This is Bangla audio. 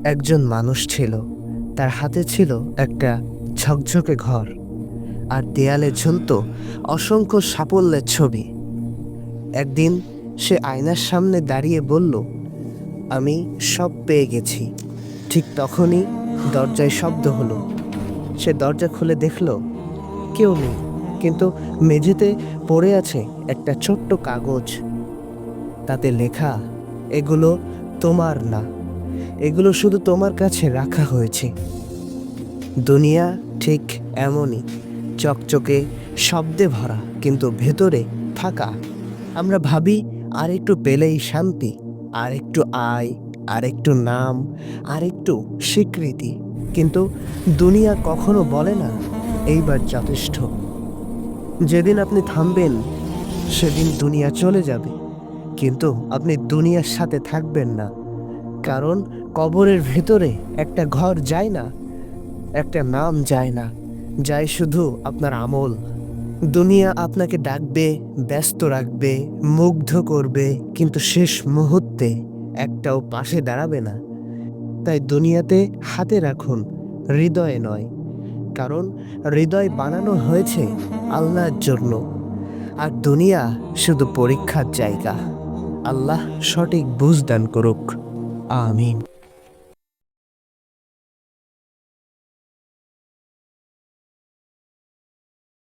একজন মানুষ ছিল, তার হাতে ছিল একটা ঝকঝকে ঘর, আর দেয়ালে ঝুলত অসংখ্য সাফল্যের ছবি। একদিন সে আয়নার সামনে দাঁড়িয়ে বলল, আমি সব পেয়ে গেছি। ঠিক তখনই দরজায় শব্দ হলো। সে দরজা খুলে দেখল কেউ নেই, কিন্তু মেঝেতে পড়ে আছে একটা ছোট্ট কাগজ। তাতে লেখা, এগুলো তোমার না, এগুলো শুধু তোমার কাছে রাখা হয়েছে। দুনিয়া ঠিক এমনই, চকচকে, শব্দে ভরা, কিন্তু ভেতরে ফাঁকা। আমরা ভাবি আর একটু পেলেই শান্তি, আর একটু আয়, আর একটু নাম, আর একটু স্বীকৃতি। কিন্তু দুনিয়া কখনো বলে না এইবার যথেষ্ট। যেদিন আপনি থামবেন সেদিন দুনিয়া চলে যাবে, কিন্তু আপনি দুনিয়ার সাথে থাকবেন না। কারণ কবরের ভেতরে একটা ঘর যায় না, একটা নাম যায় না, যায় শুধু আপনার আমল। দুনিয়া আপনাকে ডাকবে, ব্যস্ত রাখবে, মুগ্ধ করবে, কিন্তু শেষ মুহূর্তে একটাও পাশে দাঁড়াবে না। তাই দুনিয়াতে হাতে রাখুন, হৃদয়ে নয়। কারণ হৃদয় বানানো হয়েছে আল্লাহর জন্য, আর দুনিয়া শুধু পরীক্ষার জায়গা। আল্লাহ সঠিক বুঝ দান করুক। আমিন।